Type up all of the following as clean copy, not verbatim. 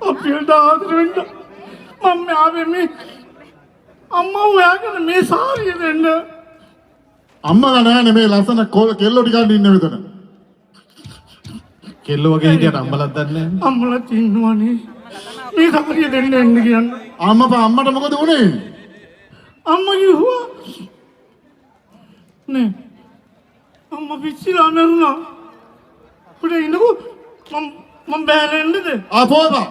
අපිට ආදර වෙන්න මම ආවේ මේ අම්මා ඔයාගෙන මේ සාරිය දෙන්න. අම්මලා නෑනේ මේ ලස්සන කෙල්ලෝ ටිකක් ඉන්නේ මෙතන. කෙල්ලෝ වගේ හිටියට අම්මලක් දන්නේ නැහැ. අම්මලා ඉන්නවනේ මේ සාරිය දෙන්න එන්න කියන්න. අම්මට මොකද වුනේ? අම්මා කිව්වා නේ අම්මා පිච්චිලා මරුණා. උඩ ඉන්නකෝ මම බෑනෙන්නද? ආපෝපා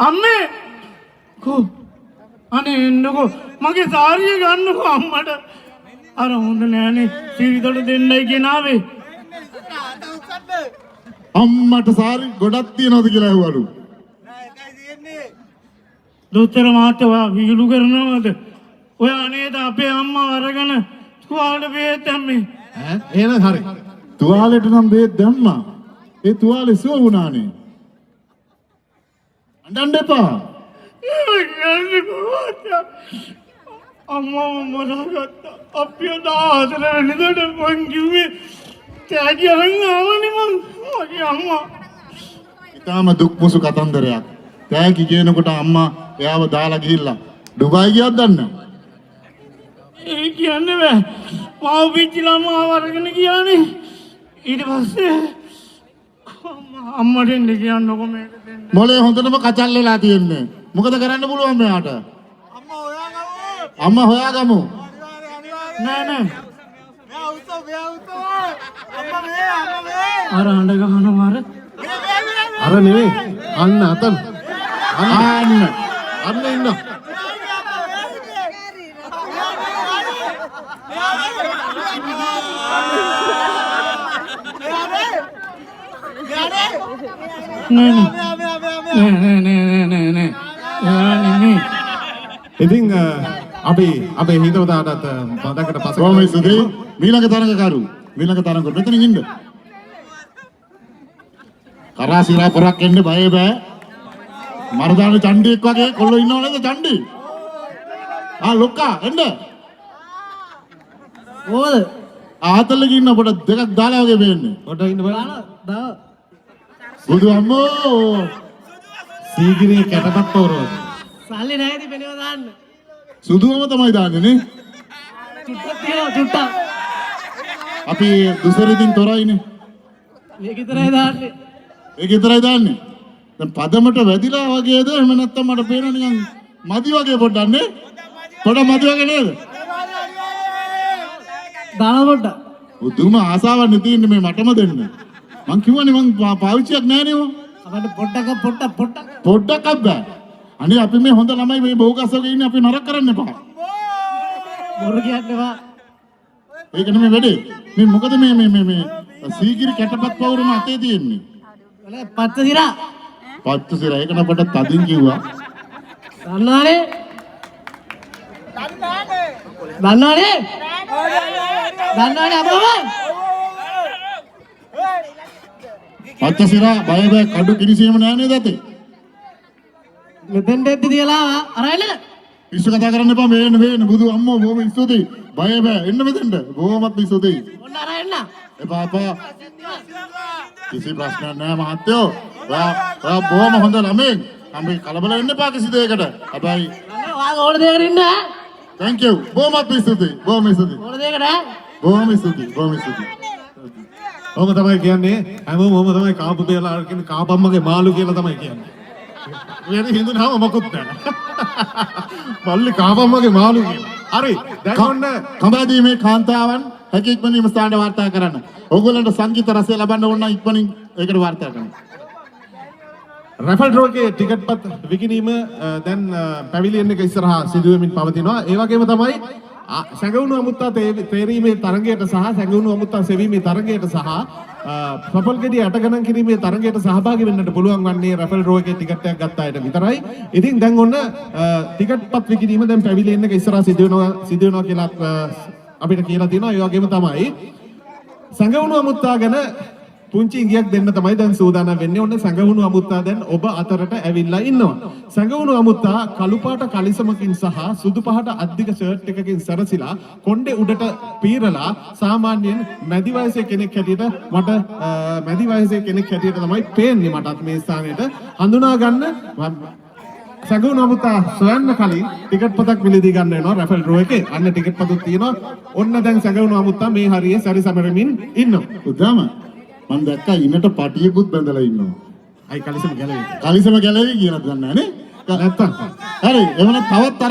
අම්මේ කෝ අනේ එන්නකෝ මගේ සාරිය ගන්නකෝ අම්මට. අර හොඳ නෑනේ සීවිදට දෙන්නයි ගෙනාවේ. අම්මට සාරි ගොඩක් තියනවද කියලා ඇහුවලු. දොස්තර මහත්තයා විහිළු කරනවද? ඔයා නේද අපේ අම්මා අරගෙන තුවාලෙට බේත් දැම්මේ? එහෙනම් හරි. තුවාලෙට නම් බේත් දැම්මා. ඒ තුවාලේ සුව වුණානේ. අඬන්න එපා. අම්මා මරාගත්තා. අපිය දාතර වෙනදට මං කිව්වේ කෑගි අරන් ආවනේ මගේ අම්මා. ඊටාම දුක් මුසු කතන්දරයක්. තෑගි කියනකොට අම්මා එයාව දාලා ගිහිල්ලා ඩුබායි ගියක්ද දන්නේ? ඒ කියන්නේ බෑ. මාව පිච්චිලා මාව අරගෙන ගියානේ. ඊට පස්සේ අම්මට එන්න කියන්නකො මේක දෙන්න. මොලේ හොඳටම කචල් වෙලා තියෙන්නේ. මොකද කරන්න පුළුවන් මෙයාට? අම්මා හොයාගමු. නෑ. අර අඬ ගහනවා අර නෙවෙයි. අන්න අතන. අන්න ඉන්න. නෑ. ඉතින් අපි අපේ හිතවතාවටත් බඩකට පස්සේ කොහොමද සුදී? මීළඟ තරඟකරු. මෙතන ඉන්න. කරාසිරා පොරක් එන්න බය බෑ. මරදාන චණ්ඩියෙක් වගේ කොල්ලෝ ඉන්නව නේද චණ්ඩි? ලොක්කා එන්න. ඕද? ආතල්ලක ඉන්න පොඩ දෙකක් දාලා වගේ වෙන්නේ. පොඩ්ඩක් ඉන්න බලන්න. දා. බුදු අම්මෝ. සීගිරිය කැටපත් පොරෝ. සල්ලි නැහැටි පෙනව දාන්න. සුදුවම තමයි දාන්නේ නේ. චුට්ටක් තියනවා චුට්ටක්. අපි දුසරිදින් තොරයිනේ. මේක විතරයි දාන්නේ. ඒක විතරයි දාන්නේ. දැන් පදමට වැදිලා වගේද එහෙම නැත්නම් මට පේන නිකන් මදි වගේ පොඩ්ඩක් නේ. පොඩ්ඩක් මදි වගේ නේද? දාන පොඩ්ඩක්. උතුම ආසාවක් නෙතින්නේ මේ මටම දෙන්න. මං කිව්වනේ මං පාවිච්චියක් නැහැ නේ අපිට පොඩ්ඩක් බෑ. අනේ අපි මේ හොඳ ළමයි මේ බෝගස්සෝගේ ඉන්නේ අපි නරක කරන්න එපා. බොරු කියන්නවා. ඒක නෙමෙයි වැඩේ. මේ මොකද මේ සීගිරි කැටපත් පවුරම අතේ තියෙන්නේ. වල පත්ත දිරා. පත්තු සිර ඒක නම් පොඩ්ඩක් තදින් කිව්වා. දන්නවනේ. දන්නවනේ අපව. පත්තු සිර බය බය කඩු කිරිසීම නෑ නේද අතේ? මෙතෙන් දෙද්දි තියලා අරයිලද? පිස්සු කතා කරන්න එපා මේන්න බුදු අම්මෝ බොහොම ස්තුතියි. බය බෑ එන්න මෙතෙන්ට. බොහොමත් ස්තුතියි. ඔන්න අරයන්න. එපා. කිසි ප්‍රශ්නයක් නැහැ මහත්තයෝ. ඔයා බොහොම හොඳ ළමෙක්. අපි කලබල වෙන්න එපා කිසි දෙයකට. හැබැයි ඔයාගේ ඕන දෙයකට ඉන්න ඈ. thank you. බොහොමත් ස්තුතියි. ඕන දෙයකට ඈ. බොහොම ස්තුතියි. ඔහොම තමයි කියන්නේ. හැමෝම ඔහොම තමයි කාපු දෙයලා කියන්නේ කාපම්මගේ මාළු කියලා තමයි කියන්නේ. වෙන හින්දුනම මොකුත් නැහැ. පල්ලි කාපම්මගේ මාළු කියලා. හරි. දැන් ඔන්න කඹදී මේ කාන්තාවන් හැකි ඉක්මනින්ම ස්ථානට වාර්තා කරන්න. ඕගොල්ලන්ට සංගීත රසය ලබන්න ඕන නම් ඉක්මනින් ඒකට වාර්තා කරන්න. රැෆල් ඩ්‍රෝ එකේ ටිකට් පත් විකිණීම දැන් පැවිලියන් එක ඉස්සරහා සිදුවෙමින් පවතිනවා. ඒ වගේම තමයි සැඟවුණු අමුත්තා තේරීමේ තරගයට සහ සැඟවුණු අමුත්තා සෙවීමේ තරගයට සහ ප්‍රපල් ගෙඩිය 8 ගණන් කිරීමේ තරගයට සහභාගී වෙන්නට පුළුවන් වන්නේ රැෆල් ඩ්‍රෝ එකේ ටිකට් එකක් ගත්ත අයට විතරයි. ඉතින් දැන් ඔන්න ටිකට් පත් විකිණීම දැන් පැවිලියන් එක ඉස්සරහා සිදුවෙනවා කියලා අපිට කියලා තියෙනවා. ඒ වගේම තමයි සැඟවුණු අමුත්තා ගැන පුංචි ඉඟියක් දෙන්න තමයි දැන් සූදානම් වෙන්නේ. ඔන්න සැඟවුණු අමුත්තා දැන් ඔබ අතරට ඇවිල්ලා ඉන්නවා. සැඟවුණු අමුත්තා කළු පාට කලිසමකින් සහ සුදු පහට අද්දික ෂර්ට් එකකින් සැරසිලා කොණ්ඩේ උඩට පීරලා සාමාන්‍යයෙන් මැදි වයසේ කෙනෙක් හැටියට මට මැදි වයසේ කෙනෙක් හැටියට තමයි පේන්නේ මටත් මේ ස්ථානෙට හඳුනා ගන්න. සැඟවුණු අමුත්තා සොයන්න කලින් ටිකට් පතක් මිලදී ගන්න වෙනවා රැෆල් ඩ්‍රෝ එකේ. අන්න ටිකට් පතක් තියෙනවා. ඔන්න දැන් සැඟවුණු අමුත්තා මේ හරියේ සැරිසමරමින් ඉන්නවා. උදාම මම දැක්කා ඉන්නට පටියකුත් බැඳලා ඉන්නවා. අයි කලිසම ගැලවෙයි. කලිසම ගැලවි කියලා දන්නේ නැහැ නේ. නැත්තම් හරි එවන තවත්